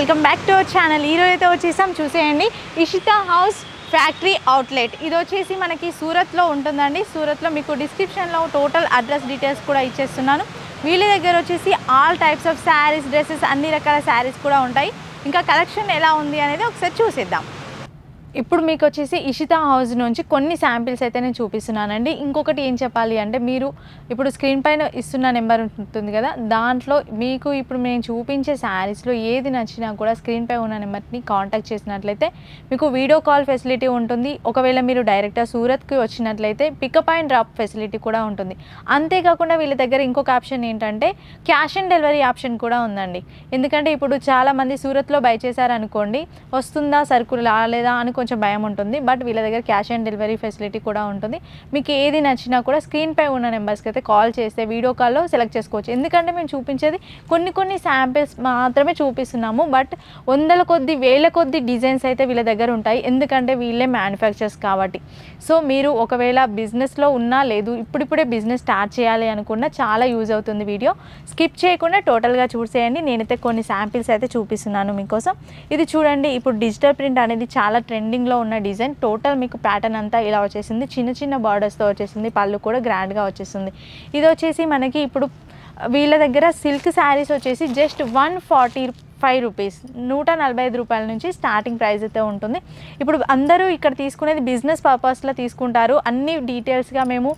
Welcome back to our channel. ఈరోజు అయితే వచ్చేసాం చూసేయండి ఇషితా హౌస్ ఫ్యాక్టరీ అవుట్లెట్. ఇది వచ్చేసి మనకి సూరత్లో ఉంటుందండి. సూరత్లో మీకు డిస్క్రిప్షన్లో టోటల్ అడ్రస్ డీటెయిల్స్ కూడా ఇచ్చేస్తున్నాను. వీళ్ళ దగ్గర వచ్చేసి all types of saris, dresses, అన్ని రకాల శారీస్ కూడా ఉంటాయి. ఇంకా కలెక్షన్ ఎలా ఉంది అనేది ఒకసారి చూసేద్దాం. ఇప్పుడు మీకు వచ్చేసి ఇషితా హౌస్ నుంచి కొన్ని శాంపిల్స్ అయితే నేను చూపిస్తున్నానండి. ఇంకొకటి ఏం చెప్పాలి అంటే, మీరు ఇప్పుడు స్క్రీన్ పైన ఇస్తున్న నెంబర్ ఉంటుంది కదా, దాంట్లో మీకు ఇప్పుడు నేను చూపించే శారీస్లో ఏది నచ్చినా కూడా స్క్రీన్ పై ఉన్న నెంబర్ని కాంటాక్ట్ చేసినట్లయితే మీకు వీడియో కాల్ ఫెసిలిటీ ఉంటుంది. ఒకవేళ మీరు డైరెక్ట్గా సూరత్కి వచ్చినట్లయితే పికప్ అండ్ డ్రాప్ ఫెసిలిటీ కూడా ఉంటుంది. అంతేకాకుండా వీళ్ళ దగ్గర ఇంకొక ఆప్షన్ ఏంటంటే క్యాష్ ఆన్ డెలివరీ ఆప్షన్ కూడా ఉందండి. ఎందుకంటే ఇప్పుడు చాలామంది సూరత్లో బై చేశారనుకోండి, వస్తుందా సరుకు రాలేదా అని కొంచెం భయం ఉంటుంది. బట్ వీళ్ళ దగ్గర క్యాష్ ఆన్ డెలివరీ ఫెసిలిటీ కూడా ఉంటుంది. మీకు ఏది నచ్చినా కూడా స్క్రీన్ పై ఉన్న నెంబర్స్కి అయితే కాల్ చేస్తే వీడియో కాల్లో సెలెక్ట్ చేసుకోవచ్చు. ఎందుకంటే మేము చూపించేది కొన్ని శాంపిల్స్ మాత్రమే చూపిస్తున్నాము. బట్ వందల కొద్ది వేల కొద్ది డిజైన్స్ అయితే వీళ్ళ దగ్గర ఉంటాయి. ఎందుకంటే వీళ్ళే మ్యానుఫ్యాక్చర్స్ కాబట్టి. సో మీరు ఒకవేళ బిజినెస్లో ఉన్నా లేదు, ఇప్పుడిప్పుడే బిజినెస్ స్టార్ట్ చేయాలి అనుకున్నా చాలా యూజ్ అవుతుంది. వీడియో స్కిప్ చేయకుండా టోటల్గా చూసేయండి. నేనైతే కొన్ని శాంపిల్స్ అయితే చూపిస్తున్నాను మీకోసం. ఇది చూడండి, ఇప్పుడు డిజిటల్ ప్రింట్ అనేది చాలా ట్రెండింగ్లో ఉన్న డిజైన్. టోటల్ మీకు ప్యాటర్న్ అంతా ఇలా వచ్చేసింది. చిన్న చిన్న బార్డర్స్తో వచ్చేసింది. పళ్ళు కూడా గ్రాండ్గా వచ్చేసింది. ఇది వచ్చేసి మనకి ఇప్పుడు వీళ్ళ దగ్గర సిల్క్ శారీస్ వచ్చేసి జస్ట్ 145 రూపీస్, 145 రూపాయల నుంచి స్టార్టింగ్ ప్రైస్ అయితే ఉంటుంది. ఇప్పుడు అందరూ ఇక్కడ తీసుకునేది బిజినెస్ పర్పస్లో తీసుకుంటారు. అన్ని డీటెయిల్స్గా మేము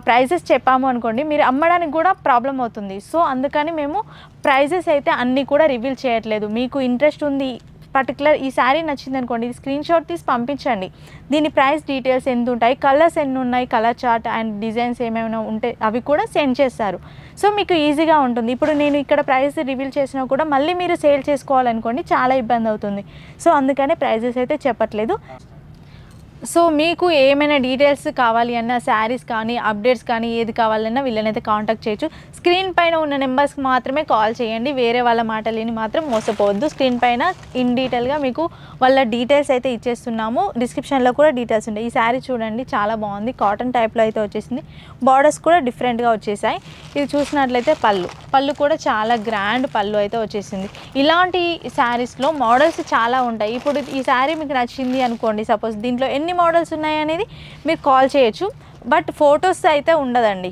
ప్రైజెస్ చెప్పాము అనుకోండి, మీరు అమ్మడానికి కూడా ప్రాబ్లం అవుతుంది. సో అందుకని మేము ప్రైజెస్ అయితే అన్నీ కూడా రివీల్ చేయట్లేదు. మీకు ఇంట్రెస్ట్ ఉంది, పర్టికులర్ ఈ శారీ నచ్చింది అనుకోండి, ఇది స్క్రీన్ షాట్ తీసి పంపించండి. దీని ప్రైస్ డీటెయిల్స్ ఎంత ఉంటాయి, కలర్స్ ఎన్ని ఉన్నాయి, కలర్ చార్ట్ అండ్ డిజైన్స్ ఏమైనా ఉంటే అవి కూడా సెండ్ చేస్తారు. సో మీకు ఈజీగా ఉంటుంది. ఇప్పుడు నేను ఇక్కడ ప్రైస్ రివీల్ చేసినా కూడా మళ్ళీ మీరు సేల్ చేసుకోవాలనుకోండి చాలా ఇబ్బంది అవుతుంది. సో అందుకనే ప్రైజెస్ అయితే చెప్పట్లేదు. సో మీకు ఏమైనా డీటెయిల్స్ కావాలి అన్నా, శారీస్ కానీ అప్డేట్స్ కానీ ఏది కావాలన్నా వీళ్ళనైతే కాంటాక్ట్ చేయొచ్చు. స్క్రీన్ పైన ఉన్న నెంబర్స్కి మాత్రమే కాల్ చేయండి. వేరే వాళ్ళ మాటలని మాత్రం మోసపోవద్దు. స్క్రీన్ పైన ఇన్ డీటెయిల్గా మీకు వాళ్ళ డీటెయిల్స్ అయితే ఇచ్చేస్తున్నాము. డిస్క్రిప్షన్లో కూడా డీటెయిల్స్ ఉంటాయి. ఈ శారీ చూడండి, చాలా బాగుంది. కాటన్ టైప్లో అయితే వచ్చేసింది. బార్డర్స్ కూడా డిఫరెంట్గా వచ్చేసాయి. ఇది చూసినట్లయితే పళ్ళు కూడా చాలా గ్రాండ్ పళ్ళు అయితే వచ్చేసింది. ఇలాంటి శారీస్లో మోడల్స్ చాలా ఉంటాయి. ఇప్పుడు ఈ శారీ మీకు నచ్చింది అనుకోండి, సపోజ్ దీంట్లో ఎన్ని మోడల్స్ ఉన్నాయి అనేది మీరు కాల్ చేయొచ్చు. బట్ ఫొటోస్ అయితే ఉండదండి,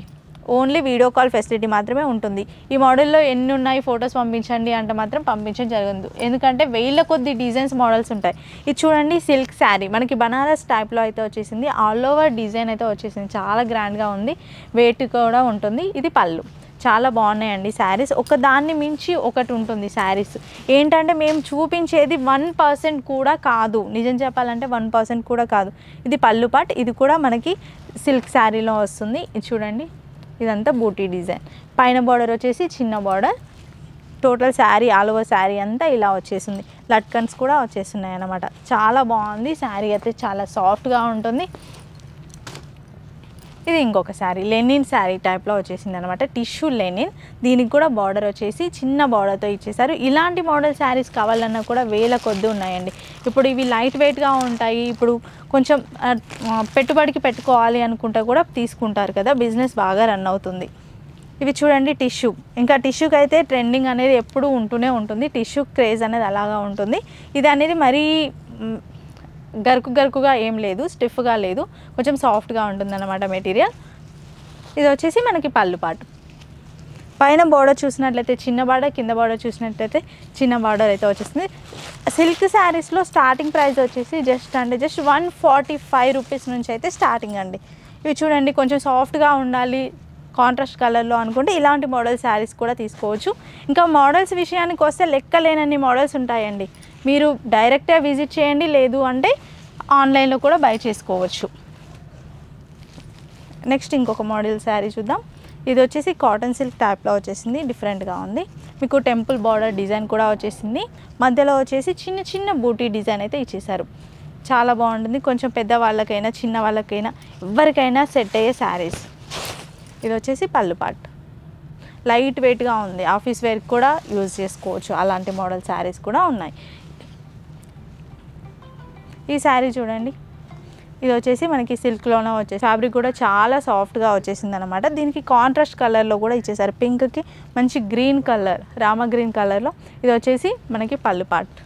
ఓన్లీ వీడియో కాల్ ఫెసిలిటీ మాత్రమే ఉంటుంది. ఈ మోడల్లో ఎన్ని ఉన్నాయి ఫొటోస్ పంపించండి అంటే మాత్రం పంపించడం జరగదు. ఎందుకంటే వేల కొద్ది డిజైన్స్ మోడల్స్ ఉంటాయి. ఇది చూడండి, సిల్క్ శారీ మనకి బనారస్ టైప్లో అయితే వచ్చేసింది. ఆల్ ఓవర్ డిజైన్ అయితే వచ్చేసింది. చాలా గ్రాండ్గా ఉంది, వెయిట్ కూడా ఉంటుంది. ఇది పళ్ళు. చాలా బాగున్నాయండి శారీస్. ఒకదాన్ని మించి ఒకటి ఉంటుంది శారీస్. ఏంటంటే మేము చూపించేది 1% కూడా కాదు, నిజం చెప్పాలంటే 1% కూడా కాదు. ఇది పళ్ళు పార్ట్. ఇది కూడా మనకి సిల్క్ శారీలో వస్తుంది. ఇది చూడండి, ఇదంతా బూటీ డిజైన్. పైన బార్డర్ వచ్చేసి చిన్న border. Total sari all over sari అంతా ఇలా వచ్చేసింది. లట్కన్స్ కూడా వచ్చేస్తున్నాయి అన్నమాట. చాలా బాగుంది శారీ అయితే, చాలా సాఫ్ట్గా ఉంటుంది. ఇది ఇంకొక శారీ, లెనిన్ శారీ టైప్లో వచ్చేసింది అనమాట. Tissue linen. దీనికి కూడా బార్డర్ వచ్చేసి చిన్న బార్డర్తో ఇచ్చేసారు. ఇలాంటి మోడల్ శారీస్ కావాలన్నా కూడా వేల కొద్ది ఉన్నాయండి. ఇప్పుడు ఇవి లైట్ వెయిట్గా ఉంటాయి. ఇప్పుడు కొంచెం పెట్టుబడికి పెట్టుకోవాలి అనుకుంటే కూడా తీసుకుంటారు కదా, బిజినెస్ బాగా రన్ అవుతుంది. ఇవి చూడండి టిష్యూ. ఇంకా టిష్యూకి అయితే ట్రెండింగ్ అనేది ఎప్పుడూ ఉంటూనే ఉంటుంది. టిష్యూ క్రేజ్ అనేది అలాగా ఉంటుంది. ఇది అనేది మరీ గరుకుగా ఏం లేదు, స్టిఫ్గా లేదు, కొంచెం సాఫ్ట్గా ఉంటుంది అన్నమాట మెటీరియల్. ఇది వచ్చేసి మనకి పళ్ళు పాటు. పైన బార్డర్ చూసినట్లయితే చిన్న బార్డర్, కింద బార్డర్ చూసినట్లయితే చిన్న బార్డర్ అయితే వచ్చేసింది. సిల్క్ శారీస్లో స్టార్టింగ్ ప్రైస్ వచ్చేసి జస్ట్ 145 రూపీస్ నుంచి అయితే స్టార్టింగ్ అండి. ఇవి చూడండి, కొంచెం సాఫ్ట్గా ఉండాలి కాంట్రాస్ట్ కలర్లో అనుకుంటే ఇలాంటి మోడల్ శారీస్ కూడా తీసుకోవచ్చు. ఇంకా మోడల్స్ విషయానికి వస్తే లెక్కలేనన్ని మోడల్స్ ఉంటాయండి. మీరు డైరెక్ట్గా విజిట్ చేయండి, లేదు అంటే ఆన్లైన్లో కూడా బై చేసుకోవచ్చు. నెక్స్ట్ ఇంకొక మోడల్ శారీ చూద్దాం. ఇది వచ్చేసి కాటన్ సిల్క్ టైప్లో వచ్చేసింది. డిఫరెంట్గా ఉంది. మీకు టెంపుల్ బార్డర్ డిజైన్ కూడా వచ్చేసింది. మధ్యలో వచ్చేసి చిన్న చిన్న బూటీ డిజైన్ అయితే ఇచ్చేసారు. చాలా బాగుంటుంది. కొంచెం పెద్ద వాళ్ళకైనా చిన్న వాళ్ళకైనా ఎవరికైనా సెట్ అయ్యే శారీస్. ఇది వచ్చేసి పళ్ళు పార్ట్. లైట్ వెయిట్గా ఉంది, ఆఫీస్ వేర్కి కూడా యూజ్ చేసుకోవచ్చు. అలాంటి మోడల్ శారీస్ కూడా ఉన్నాయి. ఈ శారీ చూడండి, ఇది వచ్చేసి మనకి సిల్క్లోనే వచ్చేసి ఫ్యాబ్రిక్ కూడా చాలా సాఫ్ట్గా వచ్చేసింది అనమాట. దీనికి కాంట్రాస్ట్ కలర్లో కూడా ఇచ్చేసారు, పింక్కి మంచి గ్రీన్ కలర్, రామ గ్రీన్ కలర్లో. ఇది వచ్చేసి మనకి పళ్ళు పార్ట్.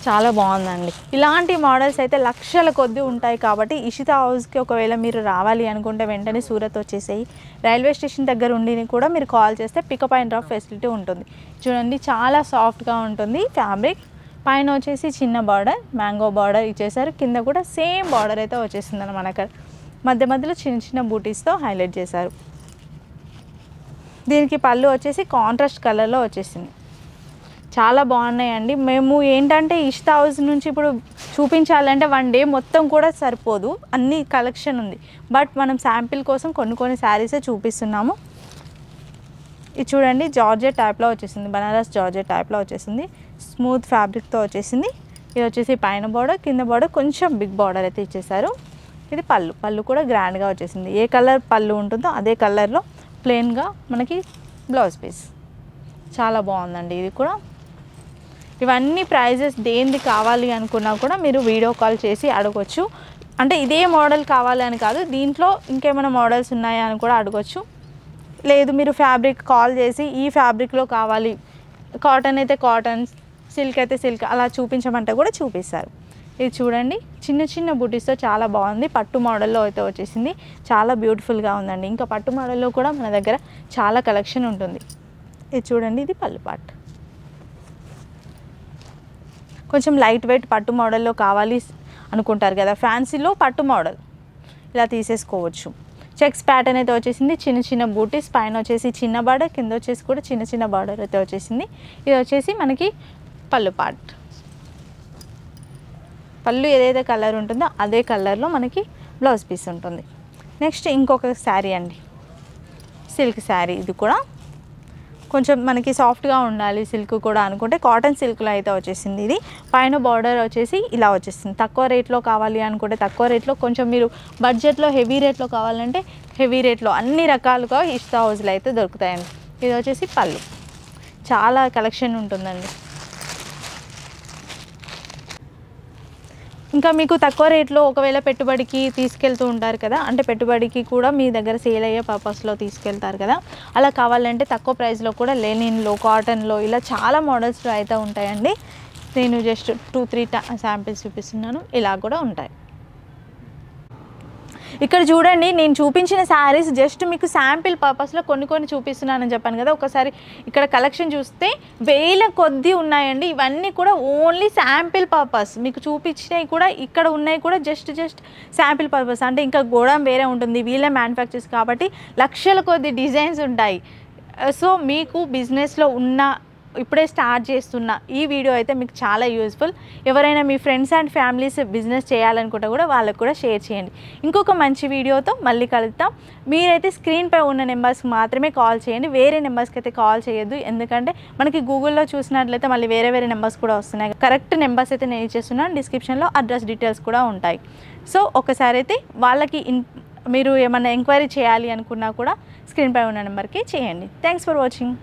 చాలా బాగుందండి. ఇలాంటి మోడల్స్ అయితే లక్షల కొద్దీ ఉంటాయి కాబట్టి ఇషితా హౌస్కి ఒకవేళ మీరు రావాలి అనుకుంటే వెంటనే సూరత్ వచ్చేసేయి. రైల్వే స్టేషన్ దగ్గర ఉండి కూడా మీరు కాల్ చేస్తే పికప్ అండ్ డ్రాప్ ఫెసిలిటీ ఉంటుంది. చూడండి చాలా సాఫ్ట్గా ఉంటుంది ఫ్యాబ్రిక్. పైన వచ్చేసి చిన్న బార్డర్, మ్యాంగో బార్డర్ ఇచ్చేసారు. కింద కూడా సేమ్ బార్డర్ అయితే వచ్చేసింది అన్నమాట. అక్కడ మధ్య మధ్యలో చిన్న చిన్న బూటీస్తో హైలైట్ చేశారు. దీనికి పళ్ళు వచ్చేసి కాంట్రాస్ట్ కలర్లో వచ్చేసింది. చాలా బాగున్నాయండి. మేము ఏంటంటే ఇషితా హౌస్ నుంచి ఇప్పుడు చూపించాలంటే 1 డే మొత్తం కూడా సరిపోదు, అన్ని కలెక్షన్ ఉంది. బట్ మనం శాంపిల్ కోసం కొన్ని శారీసే చూపిస్తున్నాము. ఇది చూడండి, జార్జెట్ టైప్లో వచ్చేసింది, బనారస్ జార్జెట్ టైప్లో వచ్చేసింది, స్మూత్ ఫ్యాబ్రిక్తో వచ్చేసింది. ఇది వచ్చేసి పైన బార్డర్, కింద బార్డర్ కొంచెం బిగ్ బార్డర్ అయితే ఇచ్చేసారు. ఇది పళ్ళు కూడా గ్రాండ్గా వచ్చేసింది. ఏ కలర్ పళ్ళు ఉంటుందో అదే కలర్లో ప్లెయిన్గా మనకి బ్లౌజ్ పీస్. చాలా బాగుందండి ఇది కూడా. ఇవన్నీ ప్రైజెస్ దేనిది కావాలి అనుకున్నా కూడా మీరు వీడియో కాల్ చేసి అడగొచ్చు. అంటే ఇదే మోడల్ కావాలి అని కాదు, దీంట్లో ఇంకేమైనా మోడల్స్ ఉన్నాయా అని కూడా అడగొచ్చు. లేదు మీరు ఫ్యాబ్రిక్ కాల్ చేసి ఈ ఫ్యాబ్రిక్లో కావాలి, కాటన్ అయితే కాటన్, సిల్క్ అయితే సిల్క్ అలా చూపించమంటే కూడా చూపిస్తారు. ఇది చూడండి, చిన్న చిన్న బూటీస్తో చాలా బాగుంది. పట్టు మోడల్లో అయితే వచ్చేసింది, చాలా బ్యూటిఫుల్గా ఉందండి. ఇంకా పట్టు మోడల్లో కూడా మన దగ్గర చాలా కలెక్షన్ ఉంటుంది. ఇది చూడండి, ఇది పళ్ళు పార్ట్. కొంచెం లైట్ వెయిట్ పట్టు మోడల్లో కావాలి అనుకుంటారు కదా, ఫ్యాన్సీలో పట్టు మోడల్ ఇలా తీసేసుకోవచ్చు. చెక్స్ ప్యాటర్న్ అయితే వచ్చేసింది, చిన్న చిన్న బూటీస్, పైన వచ్చేసి చిన్న బార్డర్, కింద వచ్చేసి కూడా చిన్న చిన్న బార్డర్ అయితే వచ్చేసింది. ఇది వచ్చేసి మనకి పళ్ళు పార్ట్. పళ్ళు ఏదైతే కలర్ ఉంటుందో అదే కలర్లో మనకి బ్లౌజ్ పీస్ ఉంటుంది. నెక్స్ట్ ఇంకొక శారీ అండి, సిల్క్ శారీ. ఇది కూడా కొంచెం మనకి సాఫ్ట్గా ఉండాలి సిల్క్ కూడా అనుకుంటే కాటన్ సిల్క్లో అయితే వచ్చేసింది. ఇది పైన బార్డర్ వచ్చేసి ఇలా వచ్చేసింది. తక్కువ రేట్లో కావాలి అనుకుంటే తక్కువ రేట్లో, కొంచెం మీరు బడ్జెట్లో హెవీ రేట్లో కావాలంటే హెవీ రేట్లో అన్ని రకాలుగా ఇషితా హౌస్లో అయితే దొరుకుతాయండి. ఇది వచ్చేసి పళ్ళు. చాలా కలెక్షన్ ఉంటుందండి. ఇంకా మీకు తక్కువ రేట్లో ఒకవేళ పెట్టుబడికి తీసుకెళ్తూ ఉంటారు కదా, అంటే పెట్టుబడికి కూడా మీ దగ్గర సేల్ అయ్యే పర్పస్లో తీసుకెళ్తారు కదా, అలా కావాలంటే తక్కువ ప్రైస్లో కూడా లెనిన్లో, కాటన్లో ఇలా చాలా మోడల్స్లో అయితే ఉంటాయండి. నేను జస్ట్ 2-3 శాంపిల్స్ చూపిస్తున్నాను, ఇలా కూడా ఉంటాయి. ఇక్కడ చూడండి, నేను చూపించిన శారీస్ జస్ట్ మీకు శాంపిల్ పర్పస్లో కొన్ని చూపిస్తున్నానని చెప్పాను కదా. ఒకసారి ఇక్కడ కలెక్షన్ చూస్తే వేల కొద్దీ ఉన్నాయండి. ఇవన్నీ కూడా ఓన్లీ శాంపిల్ పర్పస్. మీకు చూపించినవి కూడా ఇక్కడ ఉన్నాయి కూడా జస్ట్ శాంపిల్ పర్పస్. అంటే ఇంకా గోడం వేరే ఉంటుంది, వీళ్ళే మ్యానుఫ్యాక్చర్స్ కాబట్టి లక్షల కొద్ది డిజైన్స్ ఉంటాయి. సో మీకు బిజినెస్లో ఉన్న ఇప్పుడే స్టార్ట్ చేస్తున్న ఈ వీడియో అయితే మీకు చాలా యూజ్ఫుల్. ఎవరైనా మీ ఫ్రెండ్స్ అండ్ ఫ్యామిలీస్ బిజినెస్ చేయాలనుకుంటే కూడా వాళ్ళకు కూడా షేర్ చేయండి. ఇంకొక మంచి వీడియోతో మళ్ళీ కలుద్దాం. మీరైతే స్క్రీన్పై ఉన్న నెంబర్స్కి మాత్రమే కాల్ చేయండి, వేరే నెంబర్స్కి అయితే కాల్ చేయొద్దు. ఎందుకంటే మనకి గూగుల్లో చూసినట్లయితే మళ్ళీ వేరే నెంబర్స్ కూడా వస్తున్నాయి. కరెక్ట్ నెంబర్స్ అయితే నేను ఇచ్చేస్తున్నాను, డిస్క్రిప్షన్లో అడ్రస్ డీటెయిల్స్ కూడా ఉంటాయి. సో ఒకసారి అయితే వాళ్ళకి మీరు ఏమైనా ఎంక్వైరీ చేయాలి అనుకున్నా కూడా స్క్రీన్పై ఉన్న నెంబర్కి చేయండి. Thanks for watching.